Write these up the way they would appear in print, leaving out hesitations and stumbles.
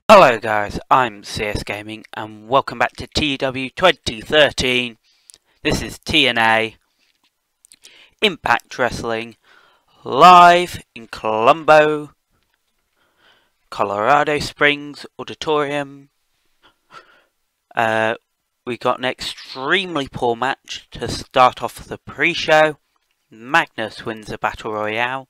Hello guys, I'm CS Gaming and welcome back to TEW 2013. This is TNA Impact Wrestling live in Colombo, Colorado Springs Auditorium. We got an extremely poor match to start off the pre-show. Magnus wins a Battle Royale.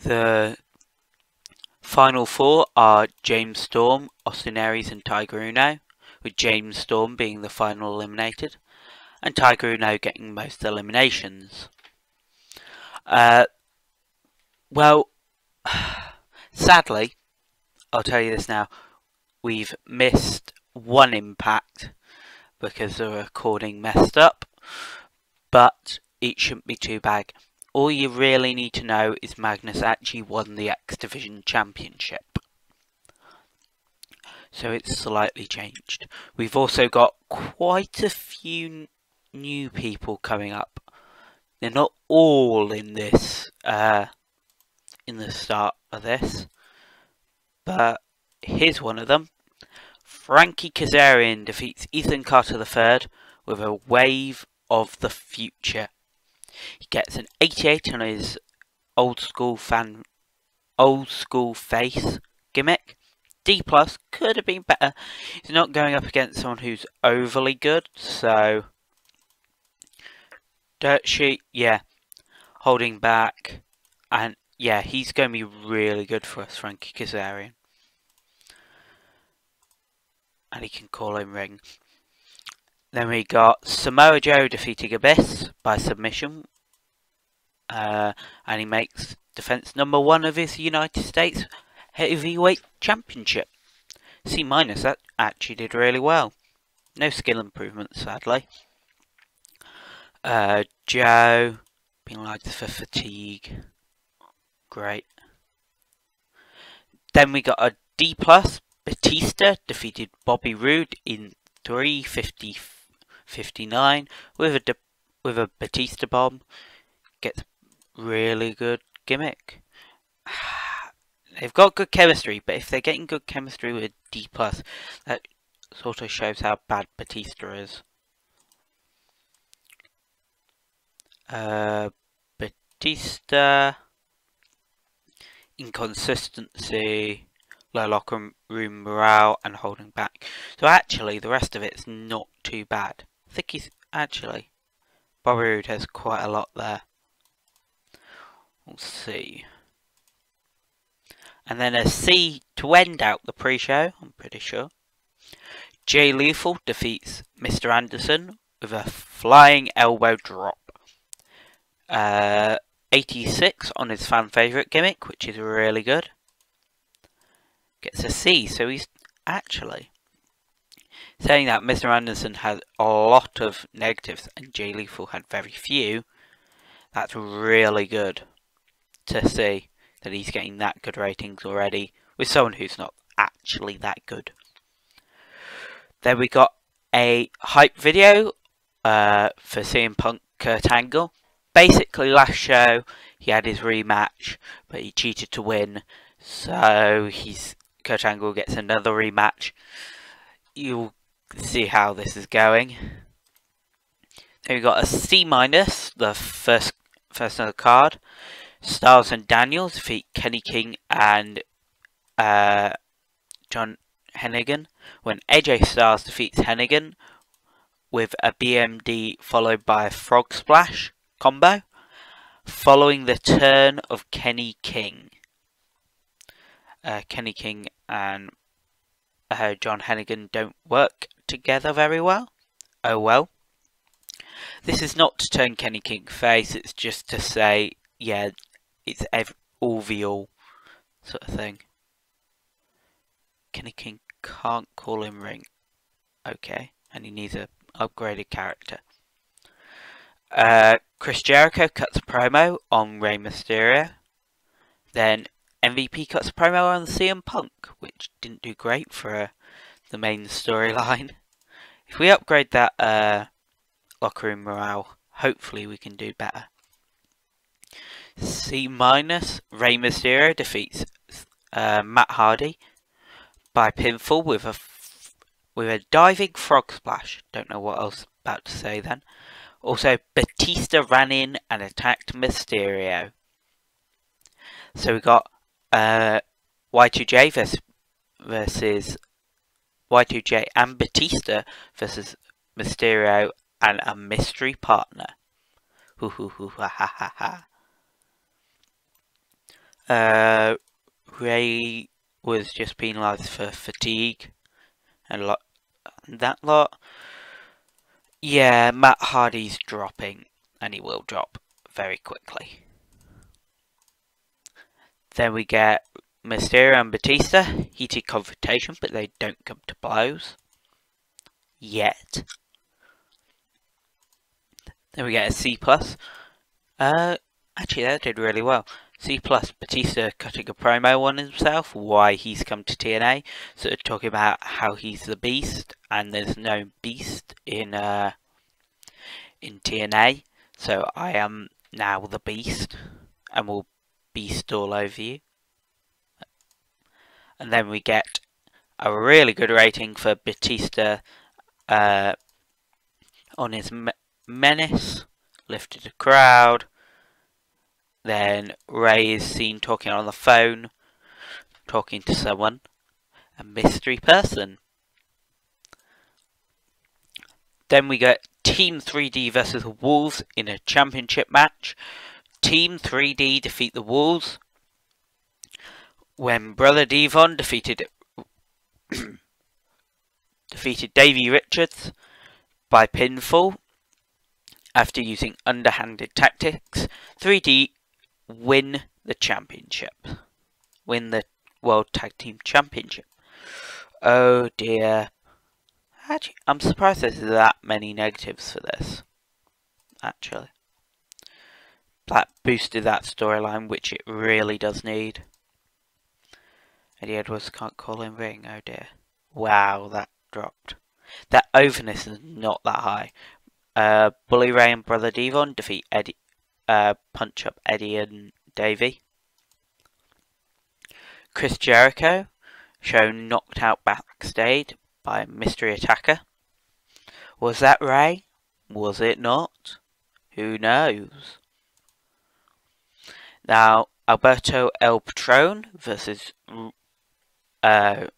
The Final four are James Storm, Austin Aries and Tiger Uno, with James Storm being the final eliminated, and Tiger Uno getting most eliminations. Well, sadly, I'll tell you this now, we've missed one Impact because the recording messed up, but it shouldn't be too bad. All you really need to know is Magnus actually won the X Division Championship. So it's slightly changed. We've also got quite a few new people coming up. They're not all in this, in the start of this, but here's one of them. Frankie Kazarian defeats Ethan Carter III with a Wave of the Future. He gets an 88 on his old school face gimmick. D+, could have been better. He's not going up against someone who's overly good, so dirt sheet, yeah, holding back, and yeah, he's going to be really good for us, Frankie Kazarian. And he can call in ring. Then we got Samoa Joe defeating Abyss by submission. And he makes defense number 1 of his United States Heavyweight Championship. C-, that actually did really well. No skill improvements, sadly. Joe, penalised for fatigue. Great. Then we got a D+. Batista defeated Bobby Roode in 3:59 with a Batista bomb. Gets really good gimmick. They've got good chemistry, but if they're getting good chemistry with D+, that sort of shows how bad Batista is. Batista, inconsistency, low locker room morale, and holding back. So actually, the rest of it's not too bad. I think he's actually, Bobby Roode has quite a lot there. We'll see. And then a C to end out the pre-show, I'm pretty sure. Jay Lethal defeats Mr. Anderson with a flying elbow drop. 86 on his fan favourite gimmick, which is really good. Gets a C, so he's actually saying that Mr. Anderson had a lot of negatives and Jay Lethal had very few. That's really good to see that he's getting that good ratings already with someone who's not actually that good. Then we got a hype video for CM Punk Kurt Angle. Basically last show he had his rematch, but he cheated to win, so Kurt Angle gets another rematch. You'll see how this is going. Then we got a C-, the first on the card. Styles and Daniels defeat Kenny King and John Hennigan, when AJ Styles defeats Hennigan with a BMD followed by a frog splash combo, following the turn of Kenny King. Kenny King and John Hennigan don't work together very well. Oh well. This is not to turn Kenny King face, it's just to say, yeah, it's all the all sort of thing. Kenny King can't call in ring. Okay, and he needs an upgraded character. Chris Jericho cuts a promo on Rey Mysterio. Then MVP cuts a promo on CM Punk, which didn't do great for the main storyline. If we upgrade that locker room morale, hopefully we can do better. C-, Rey Mysterio defeats Matt Hardy by pinfall with a diving frog splash. Don't know what I was about to say then. Also, Batista ran in and attacked Mysterio. So we got Y2J versus Y2J and Batista versus Mysterio and a mystery partner. Hoo hoo hoo ha ha ha ha. Rey was just penalised for fatigue and that lot. Yeah, Matt Hardy's dropping, and he will drop very quickly. Then we get Mysterio and Batista, heated confrontation, but they don't come to blows. Yet. Then we get a C+. Actually, that did really well. C+, Batista cutting a promo on himself, why he's come to TNA. Sort of talking about how he's the Beast, and there's no Beast in TNA. So I am now the Beast, and will beast all over you. And then we get a really good rating for Batista on his menace, lifted a crowd. Then Rey is seen talking on the phone, talking to someone, a mystery person. Then we get Team 3D versus the Wolves in a championship match. Team 3D defeat the Wolves when Brother Devon defeated Davey Richards by pinfall after using underhanded tactics. 3D win the championship. Win the World Tag Team Championship. Oh dear. Actually, I'm surprised there's that many negatives for this. Actually. That boosted that storyline, which it really does need. Eddie Edwards can't call in ring, oh dear. Wow, that dropped. That overness is not that high. Bully Ray and Brother Devon defeat Eddie, punch up Eddie and Davey. Chris Jericho shown knocked out backstage by a mystery attacker. Was that Ray? Was it not? Who knows? Now, Alberto El Patron versus why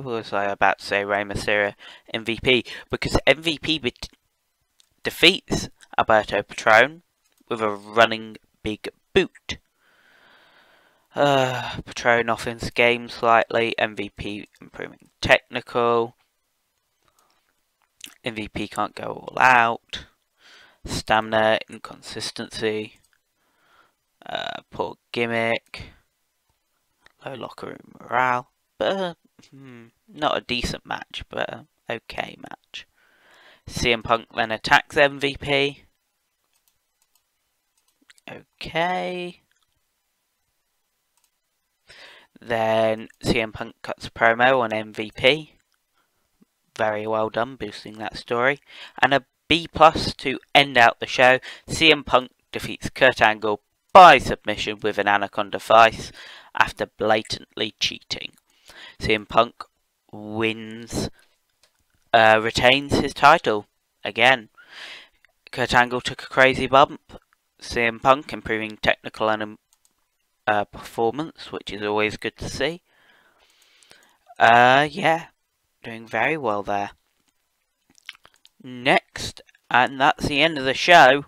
was I about to say Rey Mysterio MVP? Because MVP defeats Alberto Patron with a running big boot. Patron off his game slightly. MVP improving technical. MVP can't go all out. Stamina inconsistency. Poor gimmick. Low locker room morale. But not a decent match, but an okay match. CM Punk then attacks MVP. Okay. Then CM Punk cuts promo on MVP. Very well done, boosting that story. And a B+ to end out the show. CM Punk defeats Kurt Angle by submission with an Anaconda Vice after blatantly cheating. CM Punk wins, retains his title again. Kurt Angle took a crazy bump. CM Punk improving technical and performance, which is always good to see. Yeah, doing very well there. Next, and that's the end of the show.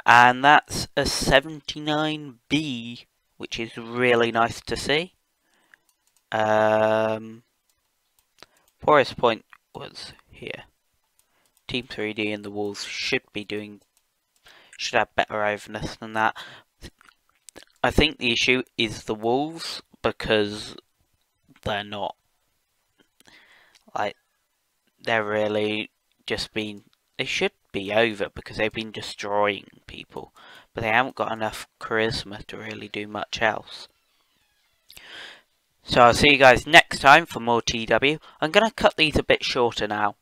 And that's a 79B, which is really nice to see. Poorest point was here. Team 3D and the Wolves should have better overness than that. I think the issue is the Wolves, because they're not, like, they're really just been, they should be over because they've been destroying people, but they haven't got enough charisma to really do much else. So I'll see you guys next time for more TEW. I'm going to cut these a bit shorter now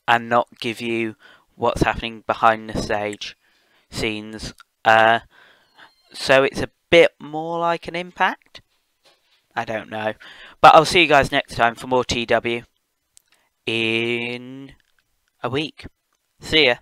and not give you what's happening behind the stage scenes. So it's a bit more like an Impact. I don't know. But I'll see you guys next time for more TEW in a week. See ya.